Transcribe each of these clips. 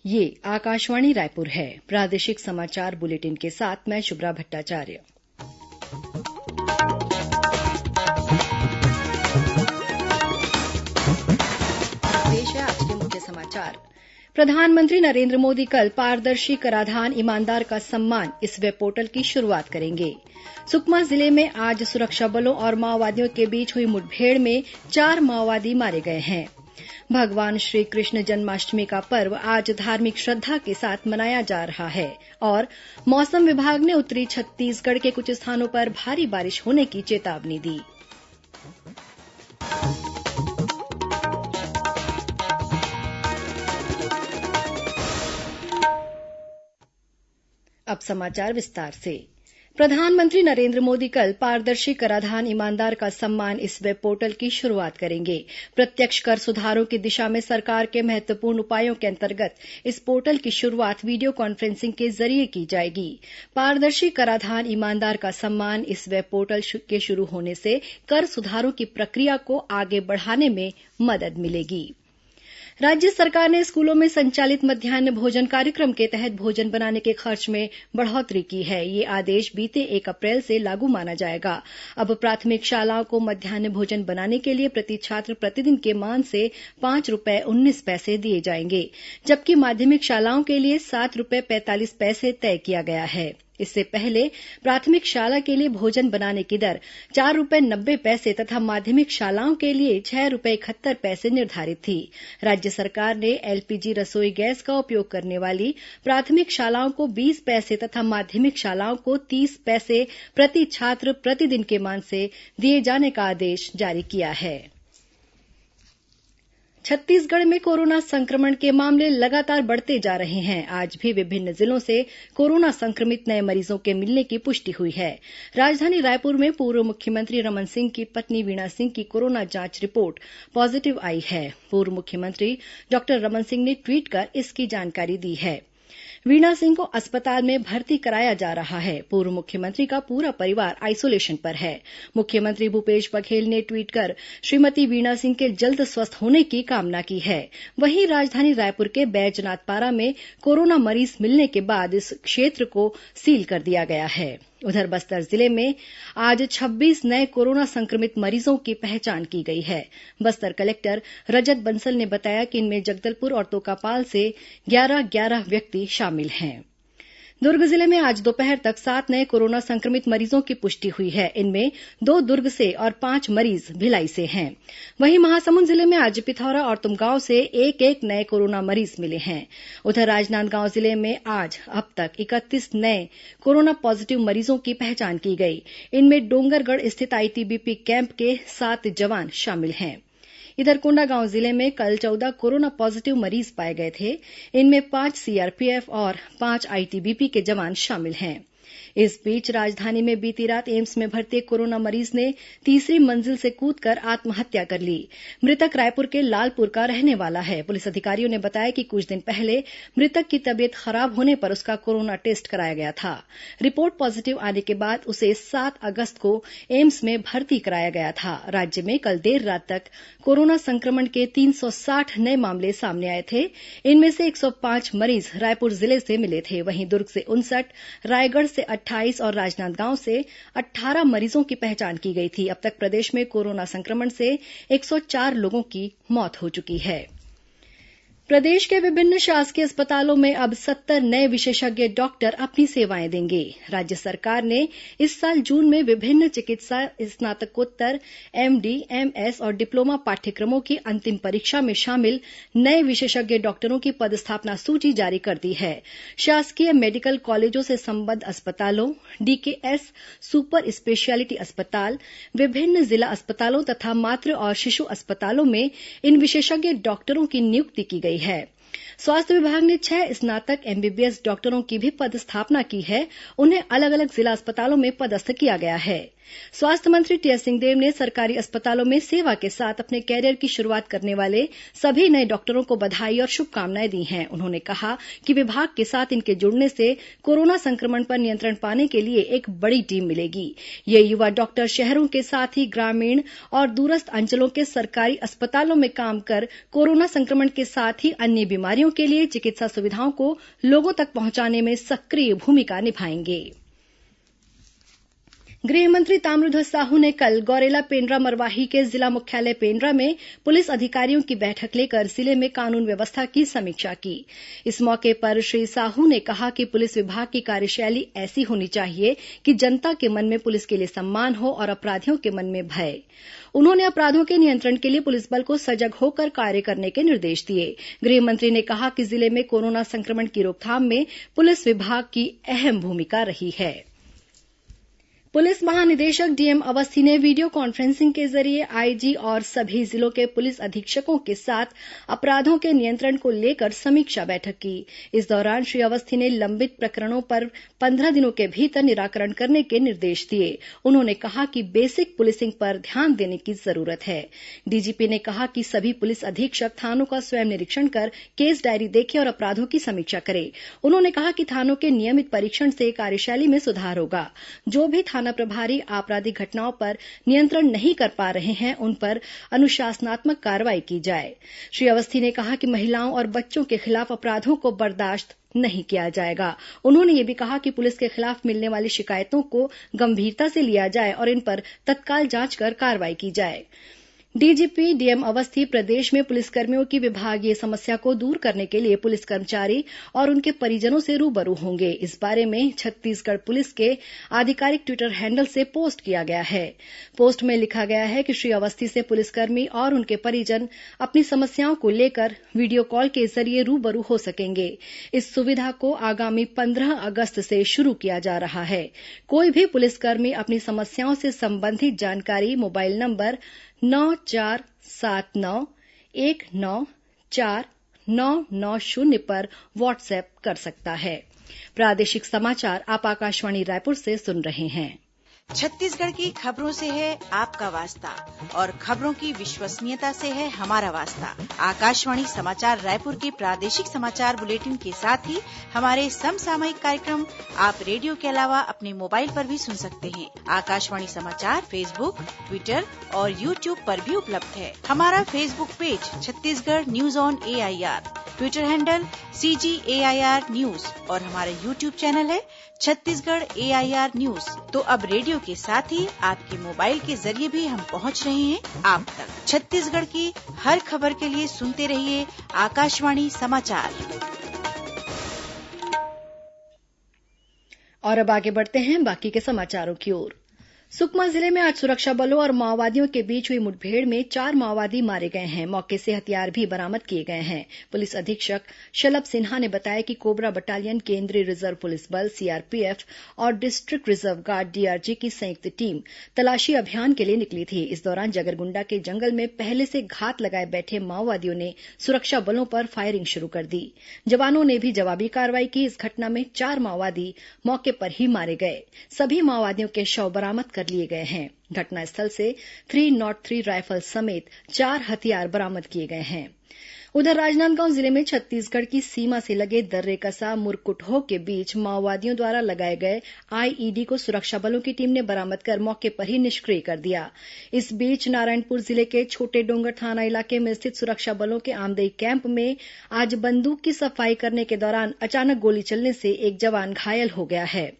ये आकाशवाणी रायपुर है। प्रादेशिक समाचार बुलेटिन के साथ मैं शुभ्रा भट्टाचार्य। पेश है आज के मुख्य समाचार। प्रधानमंत्री नरेन्द्र मोदी कल पारदर्शी कराधान ईमानदार का सम्मान इस वेब पोर्टल की शुरूआत करेंगे। सुकमा जिले में आज सुरक्षा बलों और माओवादियों के बीच हुई मुठभेड़ में 4 माओवादी मारे गए हैं। भगवान श्री कृष्ण जन्माष्टमी का पर्व आज धार्मिक श्रद्धा के साथ मनाया जा रहा है और मौसम विभाग ने उत्तरी छत्तीसगढ़ के कुछ स्थानों पर भारी बारिश होने की चेतावनी दी। अब समाचार विस्तार से। प्रधानमंत्री नरेन्द्र मोदी कल पारदर्शी कराधान ईमानदार का सम्मान इस वेब पोर्टल की शुरूआत करेंगे। प्रत्यक्ष कर सुधारों की दिशा में सरकार के महत्वपूर्ण उपायों के अंतर्गत इस पोर्टल की शुरूआत वीडियो कॉन्फ्रेंसिंग के जरिए की जाएगी। पारदर्शी कराधान ईमानदार का सम्मान इस वेब पोर्टल के शुरू होने से कर सुधारों की प्रक्रिया को आगे बढ़ाने में मदद मिलेगी। राज्य सरकार ने स्कूलों में संचालित मध्यान्ह भोजन कार्यक्रम के तहत भोजन बनाने के खर्च में बढ़ोतरी की है। ये आदेश बीते 1 अप्रैल से लागू माना जाएगा। अब प्राथमिक शालाओं को मध्यान्ह भोजन बनाने के लिए प्रति छात्र प्रतिदिन के मान से ₹5.19 दिए जाएंगे, जबकि माध्यमिक शालाओं के लिए ₹7.45 तय किया गया है। इससे पहले प्राथमिक शाला के लिए भोजन बनाने की दर ₹4.90 तथा माध्यमिक शालाओं के लिए ₹6.71 निर्धारित थी। राज्य सरकार ने एलपीजी रसोई गैस का उपयोग करने वाली प्राथमिक शालाओं को 20 पैसे तथा माध्यमिक शालाओं को 30 पैसे प्रति छात्र प्रतिदिन के मान से दिए जाने का आदेश जारी किया है। छत्तीसगढ़ में कोरोना संक्रमण के मामले लगातार बढ़ते जा रहे हैं। आज भी विभिन्न जिलों से कोरोना संक्रमित नए मरीजों के मिलने की पुष्टि हुई है। राजधानी रायपुर में पूर्व मुख्यमंत्री रमन सिंह की पत्नी वीणा सिंह की कोरोना जांच रिपोर्ट पॉजिटिव आई है। पूर्व मुख्यमंत्री डॉक्टर रमन सिंह ने ट्वीट कर इसकी जानकारी दी है। वीणा सिंह को अस्पताल में भर्ती कराया जा रहा है। पूर्व मुख्यमंत्री का पूरा परिवार आइसोलेशन पर है। मुख्यमंत्री भूपेश बघेल ने ट्वीट कर श्रीमती वीणा सिंह के जल्द स्वस्थ होने की कामना की है। वहीं राजधानी रायपुर के बैजनाथपारा में कोरोना मरीज मिलने के बाद इस क्षेत्र को सील कर दिया गया है। उधर बस्तर जिले में आज 26 नए कोरोना संक्रमित मरीजों की पहचान की गई है। बस्तर कलेक्टर रजत बंसल ने बताया कि इनमें जगदलपुर और तोकापाल से 11 व्यक्ति शामिल हैं। दुर्ग जिले में आज दोपहर तक 7 नए कोरोना संक्रमित मरीजों की पुष्टि हुई है। इनमें 2 दुर्ग से और 5 मरीज भिलाई से हैं। वहीं महासमुंद जिले में आज पिथौरा और तुमगांव से 1 नए कोरोना मरीज मिले हैं। उधर राजनांदगांव जिले में आज अब तक 31 नए कोरोना पॉजिटिव मरीजों की पहचान की गई। इनमें डोंगरगढ़ स्थित आईटीबीपी कैंप के 7 जवान शामिल हैं। इधर कोंडागांव जिले में कल 14 कोरोना पॉजिटिव मरीज पाए गए थे। इनमें 5 सीआरपीएफ और 5 आईटीबीपी के जवान शामिल हैं। इस बीच राजधानी में बीती रात एम्स में भर्ती कोरोना मरीज ने तीसरी मंजिल से कूदकर आत्महत्या कर ली। मृतक रायपुर के लालपुर का रहने वाला है। पुलिस अधिकारियों ने बताया कि कुछ दिन पहले मृतक की तबीयत खराब होने पर उसका कोरोना टेस्ट कराया गया था। रिपोर्ट पॉजिटिव आने के बाद उसे 7 अगस्त को एम्स में भर्ती कराया गया था। राज्य में कल देर रात तक कोरोना संक्रमण के 360 नए मामले सामने आए थे। इनमें से 105 मरीज रायपुर जिले से मिले थे। वहीं दुर्ग से 59, रायगढ़ से 28 और राजनांदगांव से 18 मरीजों की पहचान की गई थी। अब तक प्रदेश में कोरोना संक्रमण से 104 लोगों की मौत हो चुकी है। प्रदेश के विभिन्न शासकीय अस्पतालों में अब 70 नए विशेषज्ञ डॉक्टर अपनी सेवाएं देंगे। राज्य सरकार ने इस साल जून में विभिन्न चिकित्सा स्नातकोत्तर, एमडी, एमएस और डिप्लोमा पाठ्यक्रमों की अंतिम परीक्षा में शामिल नए विशेषज्ञ डॉक्टरों की पदस्थापना सूची जारी कर दी है। शासकीय मेडिकल कॉलेजों से संबद्ध अस्पतालों, डीकेएस, सुपर स्पेशियलिटी अस्पताल, विभिन्न जिला अस्पतालों तथा मातृ और शिशु अस्पतालों में इन विशेषज्ञ डॉक्टरों की नियुक्ति की गई है। स्वास्थ्य विभाग ने 6 स्नातक एमबीबीएस डॉक्टरों की भी पदस्थापना की है। उन्हें अलग अलग जिला अस्पतालों में पदस्थ किया गया है। स्वास्थ्य मंत्री टीएस सिंहदेव ने सरकारी अस्पतालों में सेवा के साथ अपने कैरियर की शुरुआत करने वाले सभी नए डॉक्टरों को बधाई और शुभकामनाएं दी हैं। उन्होंने कहा कि विभाग के साथ इनके जुड़ने से कोरोना संक्रमण पर नियंत्रण पाने के लिए एक बड़ी टीम मिलेगी। ये युवा डॉक्टर शहरों के साथ ही ग्रामीण और दूरस्थ अंचलों के सरकारी अस्पतालों में काम कर कोरोना संक्रमण के साथ ही अन्य बीमारियों के लिए चिकित्सा सुविधाओं को लोगों तक पहुंचाने में सक्रिय भूमिका निभाएंगे। गृह मंत्री ताम्रध्वज साहू ने कल गौरेला पेण्ड्रा मरवाही के जिला मुख्यालय पेण्ड्रा में पुलिस अधिकारियों की बैठक लेकर जिले में कानून व्यवस्था की समीक्षा की। इस मौके पर श्री साहू ने कहा कि पुलिस विभाग की कार्यशैली ऐसी होनी चाहिए कि जनता के मन में पुलिस के लिए सम्मान हो और अपराधियों के मन में भय। उन्होंने अपराधों के नियंत्रण के लिए पुलिस बल को सजग होकर कार्य करने के निर्देश दिए। गृह मंत्री ने कहा कि जिले में कोरोना संक्रमण की रोकथाम में पुलिस विभाग की अहम भूमिका रही है। पुलिस महानिदेशक डीएम अवस्थी ने वीडियो कॉन्फ्रेंसिंग के जरिए आईजी और सभी जिलों के पुलिस अधीक्षकों के साथ अपराधों के नियंत्रण को लेकर समीक्षा बैठक की। इस दौरान श्री अवस्थी ने लंबित प्रकरणों पर 15 दिनों के भीतर निराकरण करने के निर्देश दिए। उन्होंने कहा कि बेसिक पुलिसिंग पर ध्यान देने की जरूरत है। डीजीपी ने कहा कि सभी पुलिस अधीक्षक थानों का स्वयं निरीक्षण कर केस डायरी देखें और अपराधों की समीक्षा करें। उन्होंने कहा कि थानों के नियमित परीक्षण से कार्यशैली में सुधार होगा। जो भी थाना प्रभारी आपराधिक घटनाओं पर नियंत्रण नहीं कर पा रहे हैं उन पर अनुशासनात्मक कार्रवाई की जाए। श्री अवस्थी ने कहा कि महिलाओं और बच्चों के खिलाफ अपराधों को बर्दाश्त नहीं किया जाएगा। उन्होंने यह भी कहा कि पुलिस के खिलाफ मिलने वाली शिकायतों को गंभीरता से लिया जाए और इन पर तत्काल जांच कर कार्रवाई की जाए। डीजीपी डीएम अवस्थी प्रदेश में पुलिसकर्मियों की विभागीय समस्या को दूर करने के लिए पुलिस कर्मचारी और उनके परिजनों से रूबरू होंगे। इस बारे में छत्तीसगढ़ पुलिस के आधिकारिक ट्विटर हैंडल से पोस्ट किया गया है। पोस्ट में लिखा गया है कि श्री अवस्थी से पुलिसकर्मी और उनके परिजन अपनी समस्याओं को लेकर वीडियो कॉल के जरिए रूबरू हो सकेंगे। इस सुविधा को आगामी 15 अगस्त से शुरू किया जा रहा है। कोई भी पुलिसकर्मी अपनी समस्याओं से संबंधित जानकारी मोबाइल नंबर 9479194990 पर व्हाट्सएप कर सकता है। प्रादेशिक समाचार आप आकाशवाणी रायपुर से सुन रहे हैं। छत्तीसगढ़ की खबरों से है आपका वास्ता और खबरों की विश्वसनीयता से है हमारा वास्ता। आकाशवाणी समाचार रायपुर के प्रादेशिक समाचार बुलेटिन के साथ ही हमारे समसामयिक कार्यक्रम आप रेडियो के अलावा अपने मोबाइल पर भी सुन सकते हैं। आकाशवाणी समाचार फेसबुक, ट्विटर और यूट्यूब पर भी उपलब्ध है। हमारा Facebook page Chhattisgarh news on AIR, Twitter handle CGAIR news और हमारा यूट्यूब चैनल है छत्तीसगढ़ AIR न्यूज। तो अब रेडियो के साथ ही आपके मोबाइल के जरिए भी हम पहुंच रहे हैं आप तक। छत्तीसगढ़ की हर खबर के लिए सुनते रहिए आकाशवाणी समाचार। और अब आगे बढ़ते हैं बाकी के समाचारों की ओर। सुकमा जिले में आज सुरक्षा बलों और माओवादियों के बीच हुई मुठभेड़ में 4 माओवादी मारे गए हैं। मौके से हथियार भी बरामद किए गए हैं। पुलिस अधीक्षक शलभ सिन्हा ने बताया कि कोबरा बटालियन, केंद्रीय रिजर्व पुलिस बल CRPF और डिस्ट्रिक्ट रिजर्व गार्ड DRG की संयुक्त टीम तलाशी अभियान के लिए निकली थी। इस दौरान जगरगुंडा के जंगल में पहले से घात लगाए बैठे माओवादियों ने सुरक्षा बलों पर फायरिंग शुरू कर दी। जवानों ने भी जवाबी कार्रवाई की। इस घटना में 4 माओवादी मौके पर ही मारे गए। सभी माओवादियों के शव बरामद कर लिए गए हैं। घटनास्थल से 303 राइफल समेत 4 हथियार बरामद किए गए हैं। उधर राजनांदगांव जिले में छत्तीसगढ़ की सीमा से लगे दर्रेकसा मुरकुटहो के बीच माओवादियों द्वारा लगाए गए IED को सुरक्षा बलों की टीम ने बरामद कर मौके पर ही निष्क्रिय कर दिया। इस बीच नारायणपुर जिले के छोटे डोंगर थाना इलाके में स्थित सुरक्षा बलों के आमदई कैंप में आज बंदूक की सफाई करने के दौरान अचानक गोली चलने से एक जवान घायल हो गया है।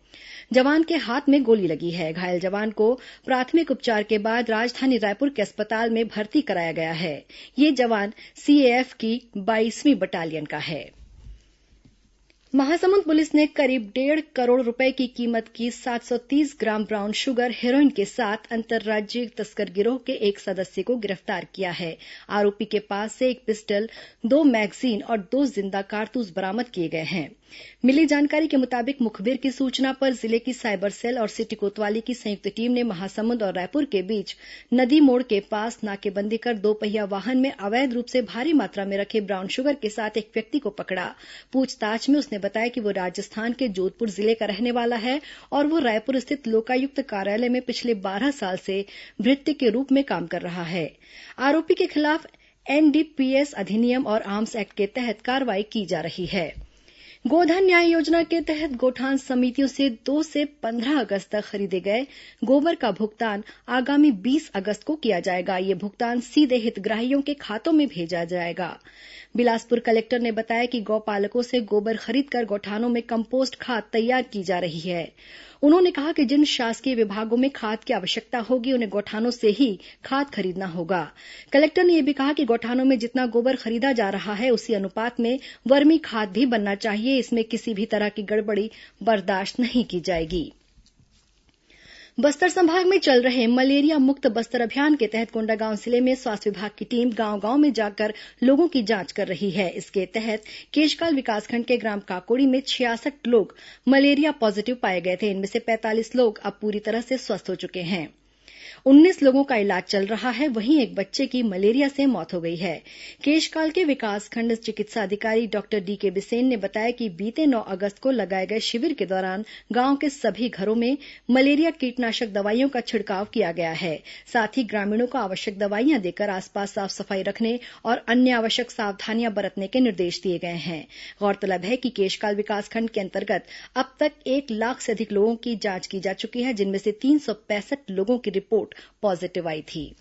जवान के हाथ में गोली लगी है। घायल जवान को प्राथमिक उपचार के बाद राजधानी रायपुर के अस्पताल में भर्ती कराया गया है। ये जवान CAF की 22वीं बटालियन का है। महासमुंद पुलिस ने करीब 1.5 करोड़ रुपए की कीमत की 730 ग्राम ब्राउन शुगर हेरोइन के साथ अंतर्राज्यीय तस्कर गिरोह के एक सदस्य को गिरफ्तार किया है। आरोपी के पास से एक पिस्टल, 2 मैगजीन और 2 जिंदा कारतूस बरामद किए गए हैं। मिली जानकारी के मुताबिक मुखबिर की सूचना पर जिले की साइबर सेल और सिटी कोतवाली की संयुक्त टीम ने महासमुंद और रायपुर के बीच नदी मोड़ के पास नाकेबंदी कर 2 पहिया वाहन में अवैध रूप से भारी मात्रा में रखे ब्राउन शुगर के साथ एक व्यक्ति को पकड़ा। पूछताछ में उसने बताया कि वो राजस्थान के जोधपुर जिले का रहने वाला है और वो रायपुर स्थित लोकायुक्त कार्यालय में पिछले 12 साल से भृत्य के रूप में काम कर रहा है। आरोपी के खिलाफ एनडीपीएस अधिनियम और आर्म्स एक्ट के तहत कार्रवाई की जा रही है। गोधन न्याय योजना के तहत गौठान समितियों से 2 से 15 अगस्त तक खरीदे गए गोबर का भुगतान आगामी 20 अगस्त को किया जाएगा। यह भुगतान सीधे हितग्राहियों के खातों में भेजा जाएगा। बिलासपुर कलेक्टर ने बताया कि गौपालकों से गोबर खरीदकर गौठानों में कम्पोस्ट खाद तैयार की जा रही है। उन्होंने कहा कि जिन शासकीय विभागों में खाद की आवश्यकता होगी उन्हें गौठानों से ही खाद खरीदना होगा। कलेक्टर ने यह भी कहा कि गौठानों में जितना गोबर खरीदा जा रहा है उसी अनुपात में वर्मी खाद भी बनना चाहिए। इसमें किसी भी तरह की गड़बड़ी बर्दाश्त नहीं की जाएगी। बस्तर संभाग में चल रहे मलेरिया मुक्त बस्तर अभियान के तहत कोंडागांव जिले में स्वास्थ्य विभाग की टीम गांव-गांव में जाकर लोगों की जांच कर रही है। इसके तहत केशकाल विकासखंड के ग्राम काकोड़ी में 66 लोग मलेरिया पॉजिटिव पाए गए थे। इनमें से 45 लोग अब पूरी तरह से स्वस्थ हो चुके हैं। 19 लोगों का इलाज चल रहा है। वहीं एक बच्चे की मलेरिया से मौत हो गई है। केशकाल के विकासखंड चिकित्सा अधिकारी डॉक्टर डीके बिसेन ने बताया कि बीते 9 अगस्त को लगाए गए शिविर के दौरान गांव के सभी घरों में मलेरिया कीटनाशक दवाइयों का छिड़काव किया गया है। साथ ही ग्रामीणों को आवश्यक दवाइयां देकर आसपास साफ सफाई रखने और अन्य आवश्यक सावधानियां बरतने के निर्देश दिए गए हैं। गौरतलब है कि केशकाल विकासखंड के अंतर्गत अब तक 1 लाख से अधिक लोगों की जांच की जा चुकी है, जिनमें से 365 लोगों की रिपोर्ट पॉजिटिव आई थी।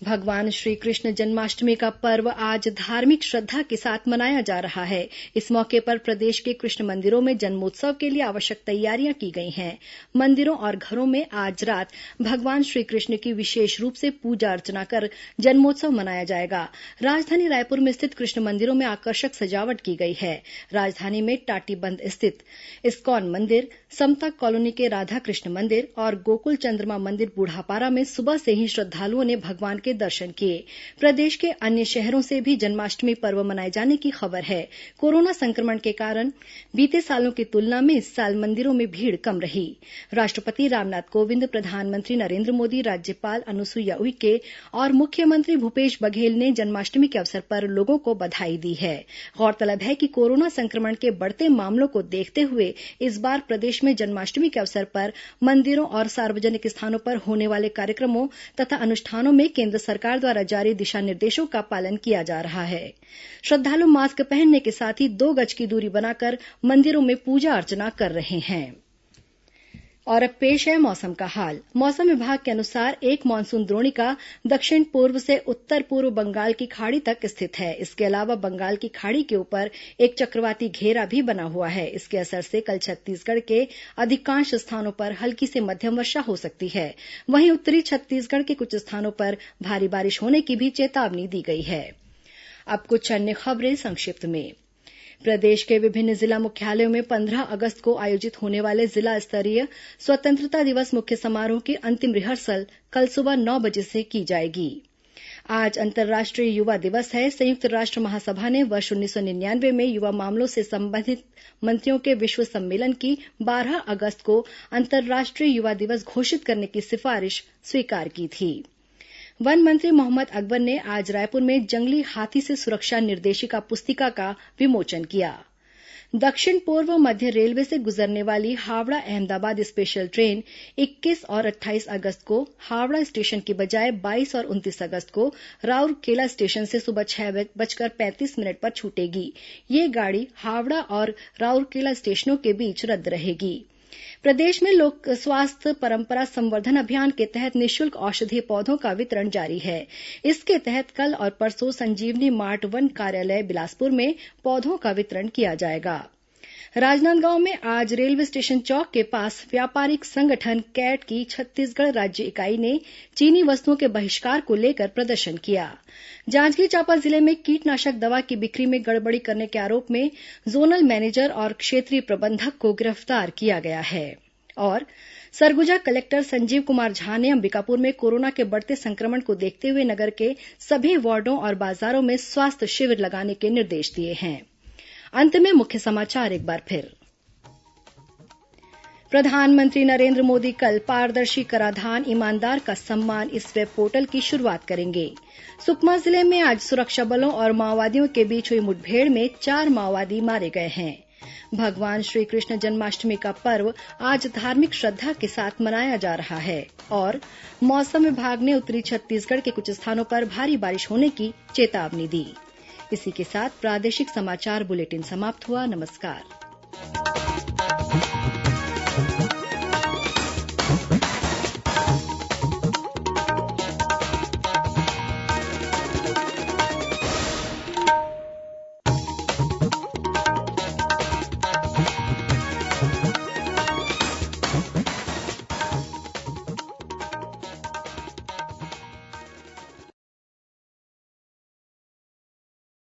भगवान श्री कृष्ण जन्माष्टमी का पर्व आज धार्मिक श्रद्धा के साथ मनाया जा रहा है। इस मौके पर प्रदेश के कृष्ण मंदिरों में जन्मोत्सव के लिए आवश्यक तैयारियां की गई हैं। मंदिरों और घरों में आज रात भगवान श्री कृष्ण की विशेष रूप से पूजा अर्चना कर जन्मोत्सव मनाया जाएगा। राजधानी रायपुर में स्थित कृष्ण मंदिरों में आकर्षक सजावट की गई है। राजधानी में टाटीबंध स्थित इस्कॉन मंदिर, समता कॉलोनी के राधा कृष्ण मंदिर और गोकुल चंद्रमा मंदिर बूढ़ापारा में सुबह से ही श्रद्धालुओं ने भगवान के दर्शन किए। प्रदेश के अन्य शहरों से भी जन्माष्टमी पर्व मनाए जाने की खबर है। कोरोना संक्रमण के कारण बीते सालों की तुलना में इस साल मंदिरों में भीड़ कम रही। राष्ट्रपति रामनाथ कोविंद, प्रधानमंत्री नरेंद्र मोदी, राज्यपाल अनुसुईया उइके और मुख्यमंत्री भूपेश बघेल ने जन्माष्टमी के अवसर पर लोगों को बधाई दी है। गौरतलब है कि कोरोना संक्रमण के बढ़ते मामलों को देखते हुए इस बार प्रदेश में जन्माष्टमी के अवसर पर मंदिरों और सार्वजनिक स्थानों पर होने वाले कार्यक्रमों तथा अनुष्ठानों में केंद्र सरकार द्वारा जारी दिशा निर्देशों का पालन किया जा रहा है। श्रद्धालु मास्क पहनने के साथ ही 2 गज की दूरी बनाकर मंदिरों में पूजा अर्चना कर रहे हैं। और अब पेश है मौसम का हाल। मौसम विभाग के अनुसार एक मानसून द्रोणिका दक्षिण पूर्व से उत्तर पूर्व बंगाल की खाड़ी तक स्थित है। इसके अलावा बंगाल की खाड़ी के ऊपर एक चक्रवाती घेरा भी बना हुआ है। इसके असर से कल छत्तीसगढ़ के अधिकांश स्थानों पर हल्की से मध्यम वर्षा हो सकती है। वहीं उत्तरी छत्तीसगढ़ के कुछ स्थानों पर भारी बारिश होने की भी चेतावनी दी गई है। अब कुछ अन्य खबरें संक्षिप्त में। प्रदेश के विभिन्न जिला मुख्यालयों में 15 अगस्त को आयोजित होने वाले जिला स्तरीय स्वतंत्रता दिवस मुख्य समारोह की अंतिम रिहर्सल कल सुबह 9 बजे से की जाएगी। आज अंतर्राष्ट्रीय युवा दिवस है। संयुक्त राष्ट्र महासभा ने वर्ष 1999 में युवा मामलों से संबंधित मंत्रियों के विश्व सम्मेलन की 12 अगस्त को अंतर्राष्ट्रीय युवा दिवस घोषित करने की सिफारिश स्वीकार की थी। वन मंत्री मोहम्मद अकबर ने आज रायपुर में जंगली हाथी से सुरक्षा निर्देशिका पुस्तिका का विमोचन किया। दक्षिण पूर्व मध्य रेलवे से गुजरने वाली हावड़ा अहमदाबाद स्पेशल ट्रेन 21 और 28 अगस्त को हावड़ा स्टेशन की बजाय 22 और 29 अगस्त को राउरकेला स्टेशन से सुबह 6:35 पर छूटेगी। ये गाड़ी हावड़ा और राउरकेला स्टेशनों के बीच रद्द रहेगी। प्रदेश में लोक स्वास्थ्य परंपरा संवर्धन अभियान के तहत निःशुल्क औषधीय पौधों का वितरण जारी है। इसके तहत कल और परसों संजीवनी मार्ट 1 कार्यालय बिलासपुर में पौधों का वितरण किया जाएगा। राजनांदगांव में आज रेलवे स्टेशन चौक के पास व्यापारिक संगठन कैट की छत्तीसगढ़ राज्य इकाई ने चीनी वस्तुओं के बहिष्कार को लेकर प्रदर्शन किया। जांजगीर चांपा जिले में कीटनाशक दवा की बिक्री में गड़बड़ी करने के आरोप में जोनल मैनेजर और क्षेत्रीय प्रबंधक को गिरफ्तार किया गया है। और सरगुजा कलेक्टर संजीव कुमार झा ने अंबिकापुर में कोरोना के बढ़ते संक्रमण को देखते हुए नगर के सभी वार्डों और बाजारों में स्वास्थ्य शिविर लगाने के निर्देश दिए हैं। अंत में मुख्य समाचार एक बार फिर। प्रधानमंत्री नरेंद्र मोदी कल पारदर्शी कराधान ईमानदार का सम्मान इस वेब पोर्टल की शुरुआत करेंगे। सुकमा जिले में आज सुरक्षा बलों और माओवादियों के बीच हुई मुठभेड़ में 4 माओवादी मारे गए हैं। भगवान श्री कृष्ण जन्माष्टमी का पर्व आज धार्मिक श्रद्धा के साथ मनाया जा रहा है। और मौसम विभाग ने उत्तरी छत्तीसगढ़ के कुछ स्थानों पर भारी बारिश होने की चेतावनी दी। इसी के साथ प्रादेशिक समाचार बुलेटिन समाप्त हुआ। नमस्कार।